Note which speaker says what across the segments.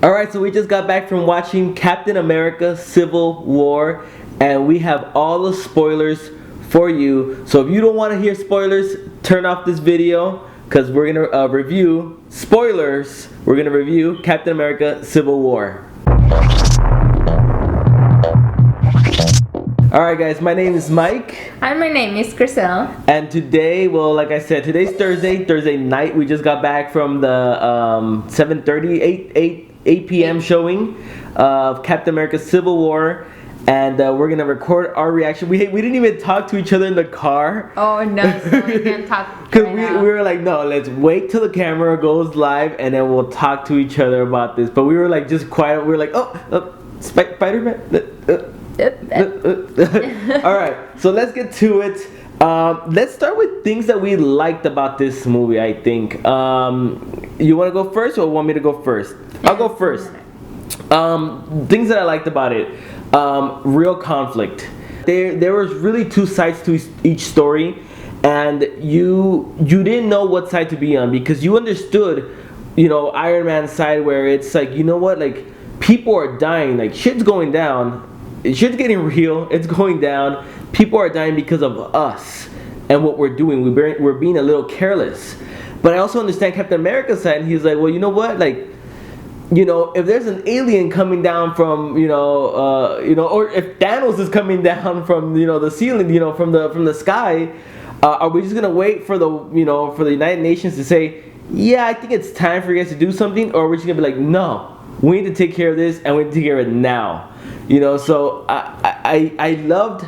Speaker 1: Alright, so we just got back from watching Captain America Civil War, and we have all the spoilers for you. So if you don't want to hear spoilers, turn off this video, because we're going to review spoilers. We're going to review Captain America Civil War. Alright guys, my name is Mike.
Speaker 2: Hi, my name is Crystal.
Speaker 1: And today, well, like I said, today's Thursday night. We just got back from the 7:30, 8 p.m. showing of Captain America Civil War. And we're going to record our reaction. We didn't even talk to each other in the car.
Speaker 2: Oh, no, so we can't talk
Speaker 1: Because
Speaker 2: right
Speaker 1: we
Speaker 2: now.
Speaker 1: were like, no, let's wait till the camera goes live and then we'll talk to each other about this. But we were like just quiet. We were like, Spider-Man? Alright, so let's get to it. Let's start with things that we liked about this movie, I think. You want to go first or want me to go first? I'll go first. Things that I liked about it. Real conflict. There was really two sides to each story, and you didn't know what side to be on, because you understood, Iron Man's side, where it's like, you know what, like, people are dying, like, shit's going down. Shit's getting real. It's going down. People are dying because of us and what we're doing. We're being a little careless. But I also understand Captain America's side, and he's like, well, you know what? Like, if there's an alien coming down from, or if Thanos is coming down from, the ceiling, from the sky, are we just gonna wait for the United Nations to say, yeah, I think it's time for you guys to do something, or are we just gonna be like, no, we need to take care of this, and we need to take care of it now. So I loved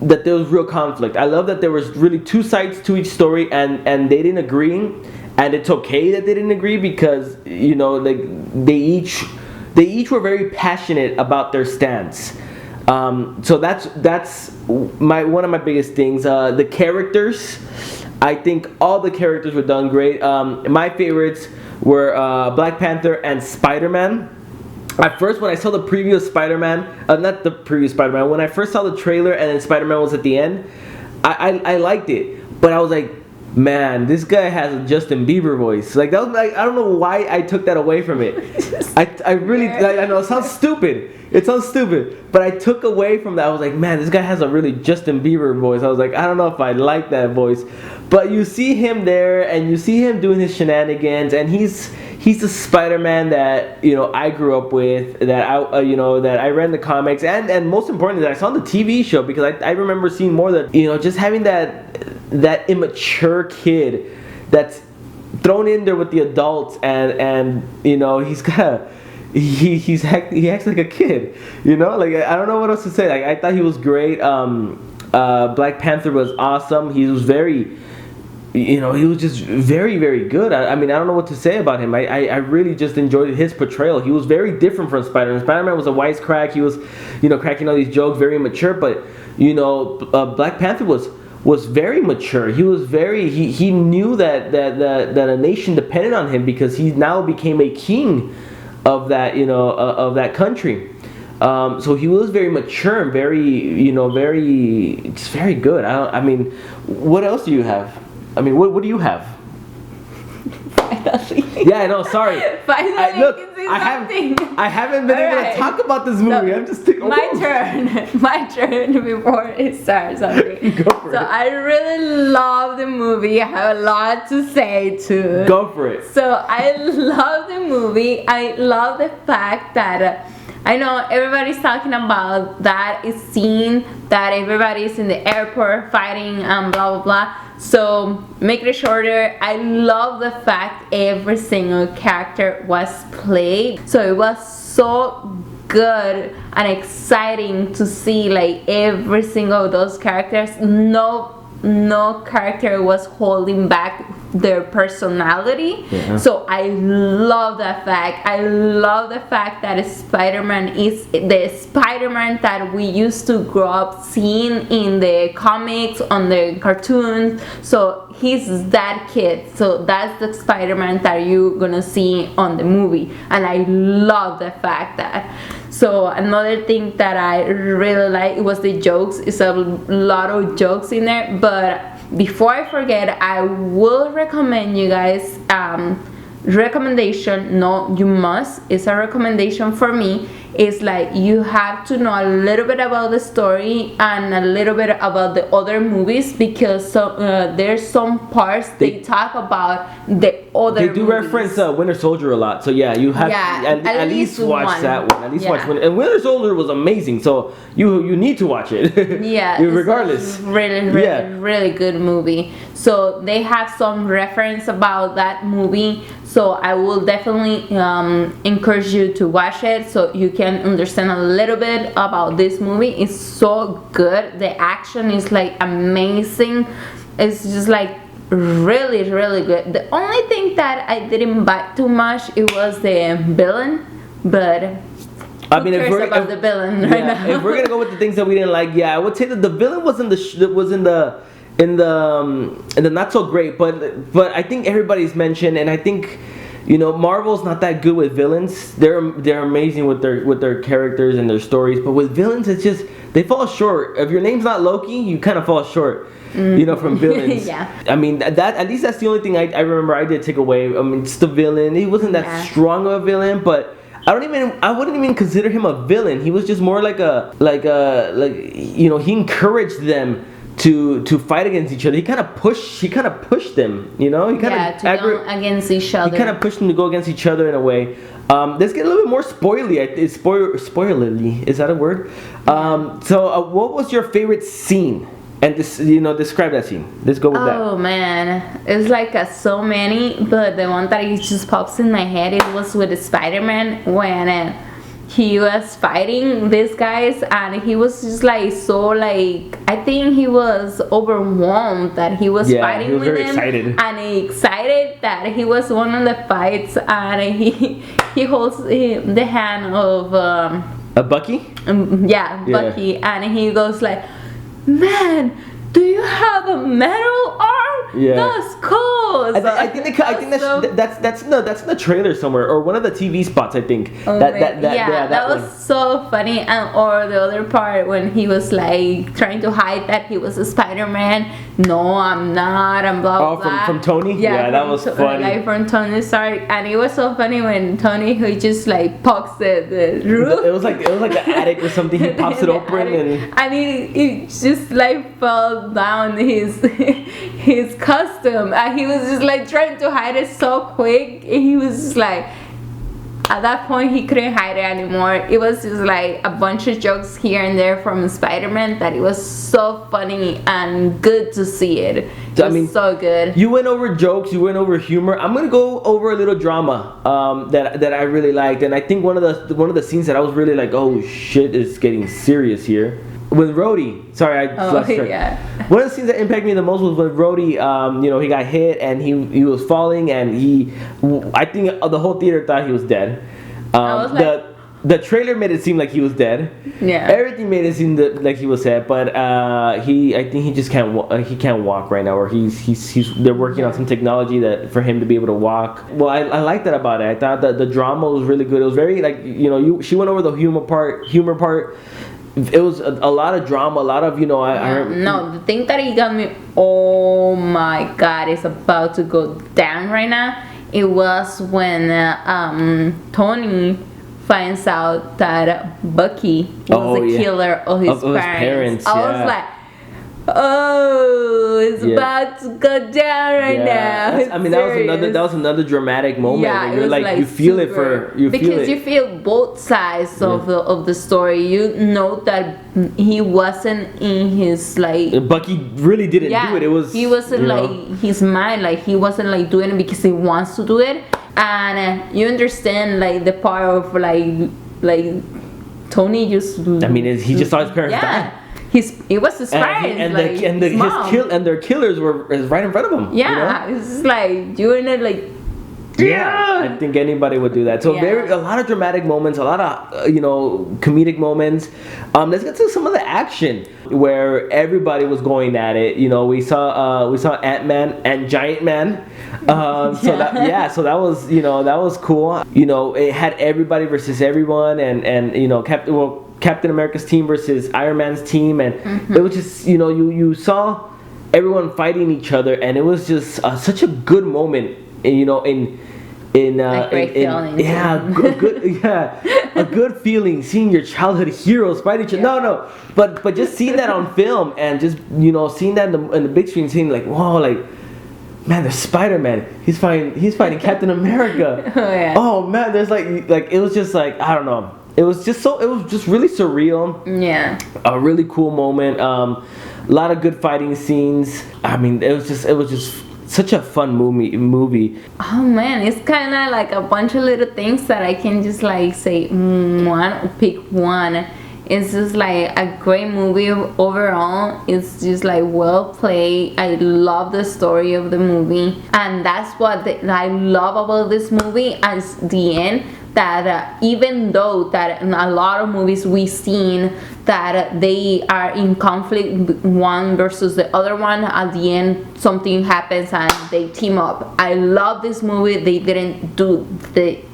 Speaker 1: that there was real conflict. I love that there was really two sides to each story, and they didn't agree, and it's okay that they didn't agree, because like they each were very passionate about their stance. So that's one of my biggest things. The characters, I think all the characters were done great. My favorites were Black Panther and Spider-Man. At first, when I saw the previous Spider-Man, not the previous Spider-Man, when I first saw the trailer and then Spider-Man was at the end, I liked it. But I was like, man, this guy has a Justin Bieber voice. Like, that was like, I don't know why I took that away from it. I really, I know it sounds stupid. It sounds stupid, but I took away from that. I was like, man, this guy has a really Justin Bieber voice. I was like, I don't know if I like that voice. But you see him there, and you see him doing his shenanigans, and he's the Spider-Man that I grew up with, that I read in the comics, and most importantly that I saw on the TV show, because I remember seeing more that just having that immature kid that's thrown in there with the adults, and he's got he acts like a kid, like I don't know what else to say. Like, I thought he was great. Black Panther was awesome. He was very, he was just very, very good. I mean, I don't know what to say about him. I really just enjoyed his portrayal. He was very different from Spider-Man. Spider-Man was a wisecrack. He was, cracking all these jokes, very immature. But, Black Panther was very mature. He was very, he knew that a nation depended on him, because he now became a king of that, of that country. So he was very mature and very, just very good. I mean, what else do you have? I mean, what do you have?
Speaker 2: Finally.
Speaker 1: Yeah, I know. Sorry.
Speaker 2: Finally,
Speaker 1: I haven't been able to talk about this movie.
Speaker 2: So,
Speaker 1: I'm just thinking.
Speaker 2: My turn before it starts. Okay.
Speaker 1: Go for it.
Speaker 2: I really love the movie. I have a lot to say too.
Speaker 1: Go for it.
Speaker 2: So I love the movie. I love the fact that I know everybody's talking about that scene that everybody's in the airport fighting and blah blah blah. So make it shorter, I love the fact every single character was played. So it was so good and exciting to see like every single of those characters. No character was holding back their personality.
Speaker 1: Yeah.
Speaker 2: So I love that fact. I love the fact that Spider-Man is the Spider-Man that we used to grow up seeing in the comics, on the cartoons. So he's that kid. So that's the Spider-Man that you're gonna see on the movie. And I love the fact that. So another thing that I really like was the jokes. It's a lot of jokes in there. But before I forget, I will recommend you guys recommendation, no, you must, it's a recommendation for me, is like you have to know a little bit about the story and a little bit about the other movies, because there's some parts they talk about the other
Speaker 1: They do
Speaker 2: movies.
Speaker 1: reference Winter Soldier a lot, so yeah, you have to at least watch
Speaker 2: one.
Speaker 1: that one. At least
Speaker 2: Yeah.
Speaker 1: watch one. And Winter Soldier was amazing, so you need to watch it.
Speaker 2: Yeah,
Speaker 1: regardless.
Speaker 2: it's a really good movie. So they have some reference about that movie. So I will definitely encourage you to watch it so you can understand a little bit about this movie. It's so good. The action is like amazing. It's just like really good. The only thing that I didn't buy too much, it was the villain, but
Speaker 1: I mean,
Speaker 2: who cares about the villain right now?
Speaker 1: If we're gonna go with the things that we didn't like, yeah, I would say that the villain was in the not so great, but I think everybody's mentioned, and I think, you know, Marvel's not that good with villains. They're amazing with their characters and their stories, but with villains, it's just they fall short. If your name's not Loki, you kind of fall short. You know, from villains.
Speaker 2: Yeah.
Speaker 1: I mean, that at least that's the only thing I remember I did take away. I mean, it's the villain. He wasn't that strong of a villain, but I wouldn't even consider him a villain. He was just more like you know, he encouraged them to fight against each other. He kind of pushed them, you know? He kind of
Speaker 2: go against each other.
Speaker 1: He kind of pushed them to go against each other in a way. Let's get a little bit more spoilerly. Spoilerly, is that a word? So what was your favorite scene? And this, you know, describe that scene. Let's go with that.
Speaker 2: Oh man, it's like so many, but the one that just pops in my head, it was with Spider-Man when he was fighting these guys, and he was just like so like, I think he was overwhelmed that he was fighting
Speaker 1: he was
Speaker 2: with
Speaker 1: very
Speaker 2: them,
Speaker 1: excited.
Speaker 2: and excited that he was one of the fights, and he holds the hand of
Speaker 1: Bucky?
Speaker 2: Bucky, and he goes like, man, do you have a metal arm?
Speaker 1: Yeah.
Speaker 2: That's cool.
Speaker 1: I think that's in the trailer somewhere, or one of the TV spots. I think
Speaker 2: that was so funny. And or the other part when he was like trying to hide that he was a Spider-Man. No, I'm not. I'm blah blah.
Speaker 1: From Tony. Yeah, that was funny.
Speaker 2: Like from Tony Stark, and it was so funny when Tony, who just like pokes the roof.
Speaker 1: It was like the attic or something. He pops it open
Speaker 2: and he just like fell down his costume, and he was just like trying to hide it so quick. He was just like, at that point he couldn't hide it anymore. It was just like a bunch of jokes here and there from Spider-Man that it was so funny and good to see it. It was so good.
Speaker 1: You went over jokes, you went over humor. I'm gonna go over a little drama that I really liked, and I think one of the scenes that I was really like, oh shit, it's getting serious here. With Rhodey, sorry, I lost track.
Speaker 2: Yeah.
Speaker 1: One of the scenes that impacted me the most was when Rhodey, you know, he got hit and he was falling, and I think the whole theater thought he was dead. The trailer made it seem like he was dead.
Speaker 2: Yeah.
Speaker 1: Everything made it seem like he was dead, but I think he just can't walk right now, or they're working on some technology that for him to be able to walk. Well, I like that about it. I thought that the drama was really good. It was very like, you know, she went over the humor part. It was a lot of drama, a lot of, you know,
Speaker 2: no, the thing that he got me, oh my god, it's about to go down right now. It was when Tony finds out that Bucky was the killer of his parents. I was like, oh, it's about to go down right now.
Speaker 1: I mean, that was another dramatic moment.
Speaker 2: Yeah,
Speaker 1: and you're like you
Speaker 2: feel
Speaker 1: you
Speaker 2: feel both sides of the story. You know that he wasn't in his like.
Speaker 1: Bucky really didn't do it. It was
Speaker 2: he wasn't like his mind. Like he wasn't like doing it because he wants to do it, and you understand like the part of like Tony just.
Speaker 1: I mean, he just saw his parents die.
Speaker 2: It was his parents,
Speaker 1: and their killers were right in front of him.
Speaker 2: Yeah, you know? It's just like doing it like.
Speaker 1: Yeah, I think anybody would do that. So a lot of dramatic moments, a lot of comedic moments. Let's get to some of the action where everybody was going at it. You know, we saw Ant-Man and Giant Man. So that was cool. You know, it had everybody versus everyone, and you know, Captain America's team versus Iron Man's team, and it was just, you know, you saw everyone fighting each other, and it was just such a good moment, you know, in
Speaker 2: great feeling.
Speaker 1: Yeah, a good feeling seeing your childhood heroes fight each other. No, but just seeing that on film and just seeing that in the big screen, seeing like, whoa, like, man, there's Spider-Man. He's fighting Captain America.
Speaker 2: Oh yeah.
Speaker 1: Oh man, there's like it was just like, I don't know. It was just really surreal.
Speaker 2: Yeah.
Speaker 1: A really cool moment. A lot of good fighting scenes. I mean, it was just such a fun movie.
Speaker 2: Oh man, it's kind of like a bunch of little things that I can just like say pick one. It's just like a great movie overall. It's just like well played. I love the story of the movie, and that's what I love about this movie. As the end, that even though that in a lot of movies we've seen that they are in conflict one versus the other one, at the end something happens and they team up. I love this movie. They didn't do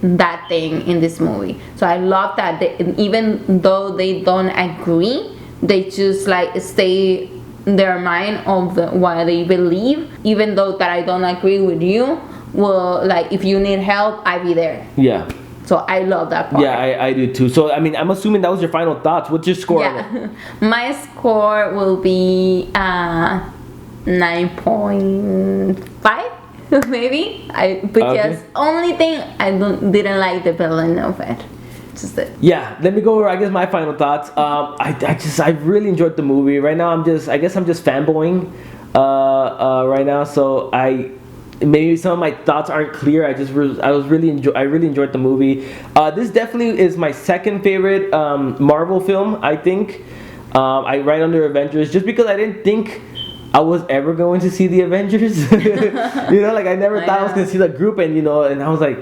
Speaker 2: that thing in this movie, so I love that even though they don't agree, they just like stay their mind of what they believe. Even though that I don't agree with you, well, like if you need help, I be there.
Speaker 1: Yeah.
Speaker 2: So I love that part.
Speaker 1: Yeah, I do too. So I mean, I'm assuming that was your final thoughts. What's your score?
Speaker 2: Yeah, my score will be 9.5 maybe. Because only thing I didn't like the villain of it. Just it.
Speaker 1: Yeah, let me go over, I guess, my final thoughts. I really enjoyed the movie. Right now, I'm just fanboying right now. So maybe some of my thoughts aren't clear. I really enjoyed the movie. This definitely is my second favorite Marvel film, I think. Right under Avengers, just because I didn't think I was ever going to see the Avengers. Like I never thought I was going to see the group, and I was like,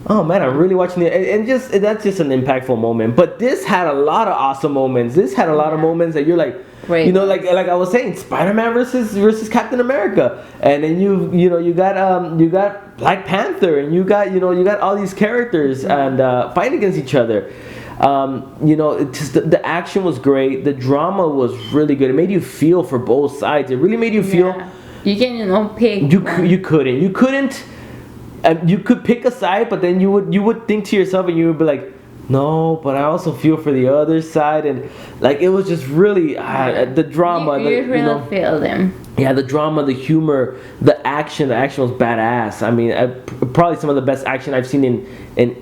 Speaker 1: oh man, I'm really watching it, and that's just an impactful moment. But this had a lot of awesome moments. This had a lot of moments that you're like,
Speaker 2: right.
Speaker 1: Like I was saying, Spider-Man versus Captain America, and then you got Black Panther, and you got all these characters and fighting against each other. It's just the action was great. The drama was really good. It made you feel for both sides. It really made you feel.
Speaker 2: Yeah. You can pick.
Speaker 1: You couldn't. You could pick a side, but then you would think to yourself, and you would be like, no, but I also feel for the other side, and like it was just really the drama.
Speaker 2: You really feel them.
Speaker 1: Yeah, the drama, the humor, the action. The action was badass. I mean, probably some of the best action I've seen in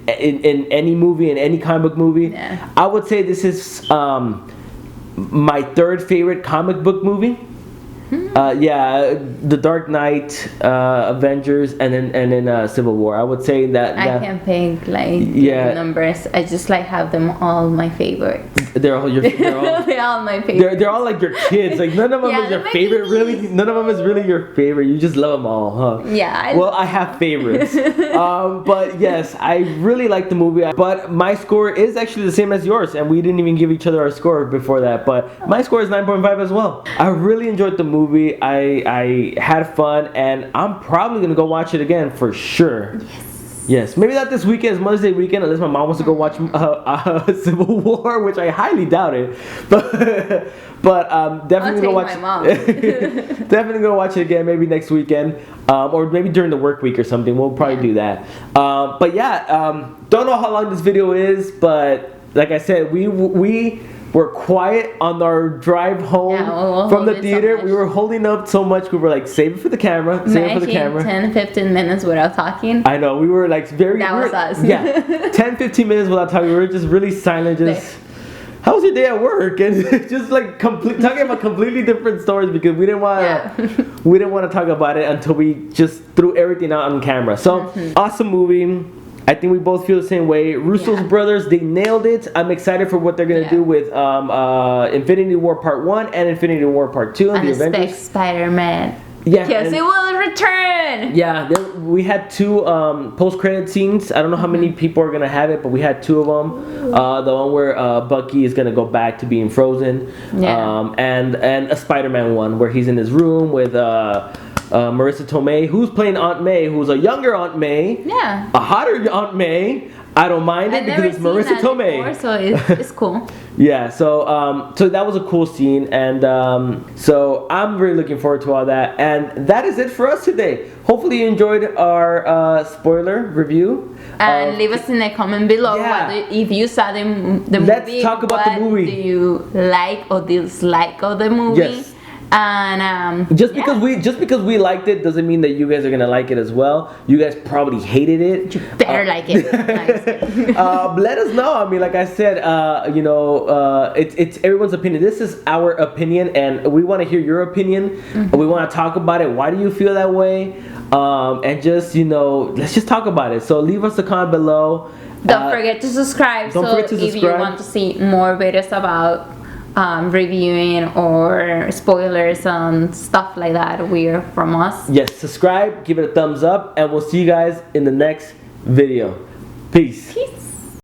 Speaker 1: any movie, in any comic book movie.
Speaker 2: Yeah.
Speaker 1: I would say this is my third favorite comic book movie. The Dark Knight, Avengers, and then Civil War. I would say that
Speaker 2: I can pick the numbers. I just have them all my favorites.
Speaker 1: They're all
Speaker 2: they're all my favorites.
Speaker 1: They're all like your kids. Like none of them is your favorite. Really, none of them is really your favorite. You just love them all, huh?
Speaker 2: Yeah.
Speaker 1: I have favorites. But yes, I really like the movie. But my score is actually the same as yours, and we didn't even give each other our score before that. But my score is 9.5 as well. I really enjoyed the movie. I had fun, and I'm probably gonna go watch it again for sure. Yes, maybe not this weekend. It's Mother's Day weekend, unless my mom wants to go watch Civil War, which I highly doubt it. But definitely gonna watch. Definitely gonna watch it again, maybe next weekend, or maybe during the work week or something. We'll probably do that. Don't know how long this video is, but like I said, we were quiet on our drive home from the theater. We were holding up so much. We were like, save it for the camera. Save it for the camera.
Speaker 2: 10-15 minutes without talking.
Speaker 1: I know. We were like
Speaker 2: That was us.
Speaker 1: Yeah. 10-15 minutes without talking. We were just really silent. How was your day at work? And just like talking about completely different stories, because we didn't want to talk about it until we just threw everything out on camera. So awesome movie. I think we both feel the same way. Russo's brothers, they nailed it. I'm excited for what they're going to do with Infinity War Part 1 and Infinity War Part 2 and the Avengers.
Speaker 2: Spider-Man.
Speaker 1: Yeah.
Speaker 2: Because it will return.
Speaker 1: Yeah, we had two post-credit scenes. I don't know how many people are going to have it, but we had two of them. The one where Bucky is going to go back to being frozen. Yeah. And a Spider-Man one where he's in his room with... Marissa Tomei, who's playing Aunt May, who's a younger Aunt May, a hotter Aunt May, I don't mind it
Speaker 2: I've
Speaker 1: because
Speaker 2: never
Speaker 1: it's
Speaker 2: seen
Speaker 1: Marissa
Speaker 2: that
Speaker 1: Tomei.
Speaker 2: before, so it's cool.
Speaker 1: Yeah, so that was a cool scene, and so I'm really looking forward to all that. And that is it for us today. Hopefully you enjoyed our spoiler review.
Speaker 2: And leave us in the comment below if you saw the movie.
Speaker 1: Let's talk about the movie.
Speaker 2: What do you like or dislike of the movie?
Speaker 1: Yes.
Speaker 2: And
Speaker 1: just because we liked it doesn't mean that you guys are gonna like it as well. You guys probably hated it.
Speaker 2: You better like it.
Speaker 1: Let us know. I mean, like I said, it's everyone's opinion. This is our opinion, and we want to hear your opinion.
Speaker 2: Mm-hmm.
Speaker 1: We want to talk about it. Why do you feel that way? And just let's just talk about it. So leave us a comment below.
Speaker 2: Don't forget to subscribe. If you want to see more videos about reviewing or spoilers and stuff like that, we're from us.
Speaker 1: Yes, subscribe, give it a thumbs up, and we'll see you guys in the next video. Peace.
Speaker 2: Peace.